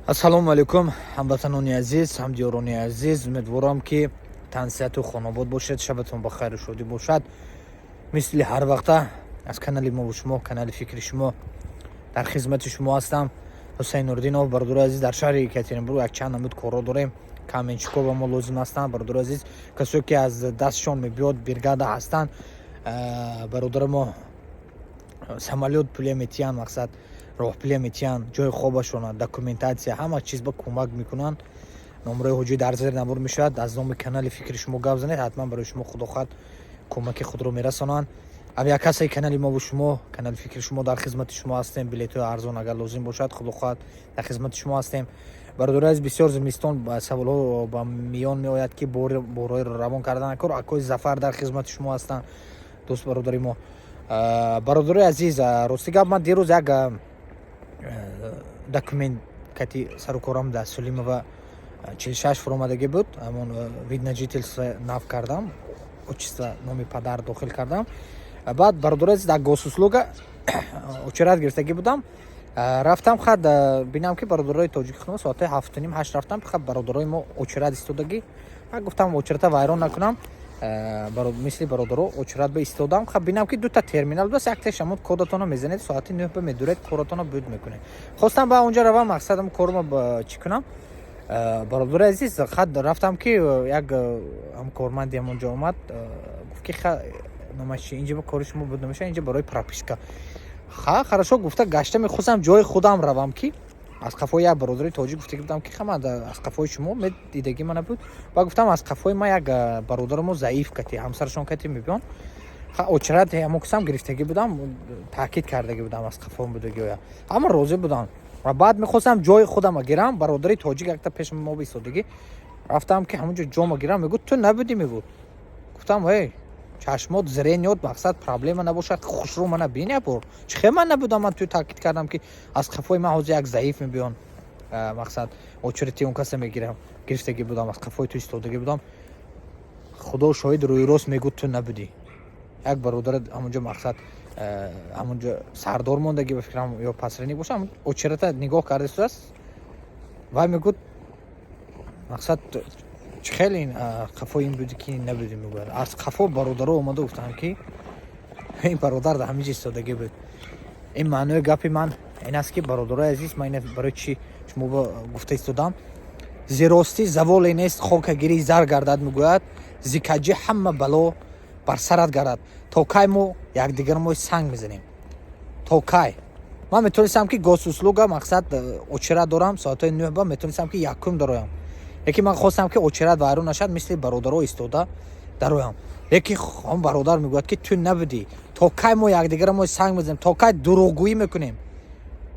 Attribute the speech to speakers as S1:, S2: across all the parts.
S1: ассалому алайкум ҳамватанони азиз, ҳамдиёрони азиз, умедворам ки тансияту хонобод бошед, шабатон ба хайру шодӣ бошад. мисли ҳар вақта аз канали мо бо шумо, канали фикри шумо дар хизмати шумо ҳастам. ҳусайн нурдинов, бародари азиз, дар шаҳри Екатеринбург як чанд намуд корро дорем. каменчикҳо ба мо лозим ҳастанд. бародари азиз, касое ки аз дастшон мебиёд бригада ҳастанд, бародари мо самолёт пулия метиҳанд, мақсад роҳ пулия метиҳанд, ҷои хобашона, документатсия, ҳама чиз ба кӯмак мекунанд. номраи ҳоҷӣ дар зер навор мешавад. аз номи канали фикри шумо гап занед, ҳатман барои шумо худохоҳад кӯмаки худро мерасонанд. авя касаи канали мо бо шумо, канали фикри шумо дар хизмати шумо ҳастем. билетҳои арзон агар лозим бошад, худохоҳад дар хизмати шумо ҳастем. бародари азиз, бисёр зимистон саволҳо ба миён меояд ки борои равон кардан кор. акои зафар дар хизмати шумо ҳастанд, дӯст бародари мо. бародари азиз, рости гап, ман дирӯз як документати сарукорам дар Сулимова 46 фуромадагӣ буд. ҳамон видна жителство нав кардам, отчество, номи падар дохил кардам. баъд бародари азиз, дар госуслуга очерат гирифтагӣ будам. рафтам хад бинам ки бародарои тоҷикистон соати 7:30-8 рафтам, хад бародарои мо очерат истодагӣ. гуфтам очерата вайрон накунам, мисли бародаро очерат ба истодам. хаб бинам ки дута терминал дос, якта шамо кодатона мезанед, соати 9 ба медуред, коратона буд мекунед. хостам ба онҷа равам, мақсадам корма чӣ кунам. бародари азиз, хад рафтам ки як ҳамкорманди ҳамонҷа омад, гуфт ки номаши инҷа ба кори шумо буд намеша, инҷа барои прописка. хорошо, гуфта гашта мехостам ҷои худам равам ки аз қафои як бародари тоҷик гуфта будам ки хамад аз қафои шумо дидагӣ мана буд. ба гуфтам аз қафои ма як бародарамо заиф кати, ҳамсарашон кати мебиён. очерат ҳамо кисам гирифтагӣ будам, таъкид кардагӣ будам аз қафоам будагӣ оя. ҳама розӣ буданд. ва баъд мехостам ҷои худама гирам, бародари тоҷик якта пеши мо бистодагӣ. рафтам ки ҳамонҷо ҷома гирам, мегӯд ту набудӣ, мегӯд. гуфтам чашмот зрениёт, мақсад проблема набошад, хушрӯ мана бин як бор. чихе ман набудам, ман ту таъкид кардам ки аз қафои ман ҳозир як заиф мебиён, мақсад очерати он каса мегирам, гирифтагӣ будам, аз қафои ту истодагӣ будам. худо шоҳид, рӯи рост мегӯд ту набудӣ. як бародар ҳамонҷо, мақсад ҳамонҷо сардор мондагӣ ба фикрам ё пасраник боша, очерата нигоҳ карда истодааст. вай мегӯд мақсад чӣ хеле ин қафои ин буди ки набуди мегӯяд. аз қафо бародаро омада гуфтанд ки ин бародар дар ҳамин ҷо истодагӣ буд. ин маънои гапи ман ин аст ки бародарои азиз, ман ин барои чӣ шумо гуфта истодам. зеростӣ заволе нест, хокагирӣ зар гардад мегӯяд. зикаҷӣ ҳама бало бар сарат гардад. то кай мо якдигарамо санг мезанем? то кай? ман метонистам ки госуслуга, мақсад очерат дорам, соати 9 ба метонистам ки якум дароям. лекин ман хостам ки очерат вайрон нашад, мисли бародаро истода дароям. лекин он бародар мегӯяд ки ту набудӣ. то кай мо якдигарамо санг мезанем? то кай дурӯғгӯӣ мекунем?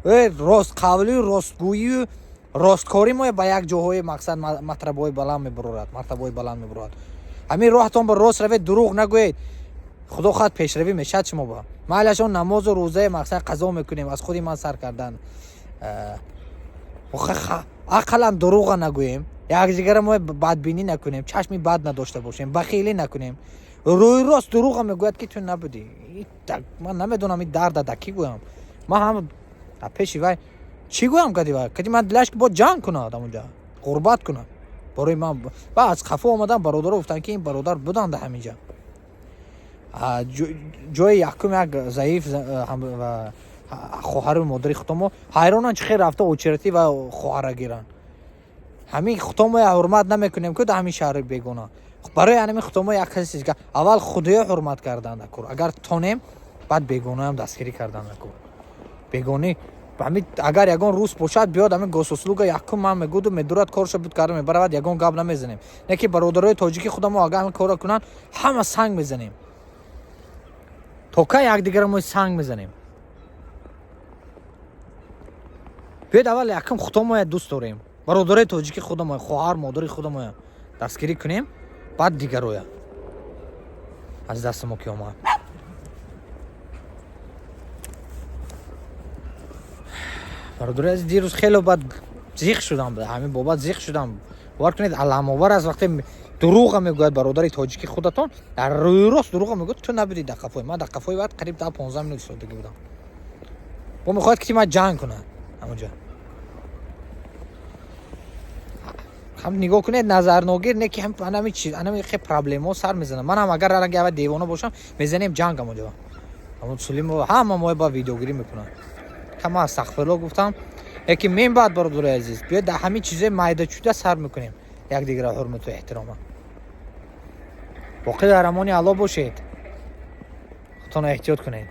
S1: ростқавлию, ростгӯию, росткорӣ мо ба як ҷоҳои мақсад матрабҳои баланд мебарорад, мартабаҳои баланд мебарорад. ҳамин роҳатон ба рост равед, дурӯғ нагӯед. худо хоҳад пешравӣ мешад шумо ба. майлашон намозу рӯзаи мақсад қазо мекунем, аз худи ман сар кардан. ақалан дурӯға нагӯем, якдигара мо бадбинӣ накунем, чашми бад надошта бошем, бахилӣ накунем. рӯи рост дурӯға мегӯяд ки ту набудӣ. ман намедонам ин дарда да кӣ гӯям. ман ҳам дар пеши вай чӣ гӯям кади вай? кади ман дилаш ки бо ҷанг кунад, ҳамонҷа ғурбат кунад барои ман. ва аз қафо омадан бародаро гуфтанд ки ин бародар буданд дар ҳамин ҷа. ҷои якум як заиф ва хоҳару модари хутомо ҳайронан чӣ хел рафта очератӣ ва хоҳара гиранд. ҳамин хутомо ҳурмат намекунем ку дар ҳамин шаҳри бегона. барои ҳамин хутомо як касе аввал худоё ҳурмат кардан накур. агар тонем баъд бегонаам дастгирӣ кардан накур. бегонӣ агар ягон рӯз бошад, биёд ҳамин госуслуга якум ман мегӯду медурад, корша буд карда мебаравад, ягон гап намезанем. не ки бародарои тоҷики худамо агар ҳамин кора кунанд, ҳама санг мезанем. то кай якдигарамо санг мезанем? биёед аввал якум хутомоя дӯст дорем, бародарои тоҷики худамо, хоҳар модари худамо дастгирӣ кунем, баъд дигароя аз дасти мо ки омад. бародари азиз, дирӯз хеле бад зиқ шудам, ҳамин бобат зиқ шудам. бовар кунед, аламовар аз вақте дурӯға мегӯяд бародари тоҷики худатон, дар рӯи рост дурӯға мегӯяд ту набудӣ дар қафои ман. дар қафои вақт қариб 15 минут истодагӣ будам. бо мехоҳад ки ман ҷанг кунад ҳамонҷа. هم نگاه کنید نظرناگیر نه که هم همین چیز همین خیلی پرابلم‌ها سر میزنه. من هم اگر رنگ اول دیوانه باشم میزنیم جنگ هم اونجا. اما سلیم همه ما با ویدیوگیری میکنن. کما استغفرالله گفتم. یکی من بعد برادر عزیز بیاید همین چیزای مایده چوده سر میکنیم. یک دیگر را حرمت و احترام. واقعا در امان الله باشید. خودتون احتیاط کنید.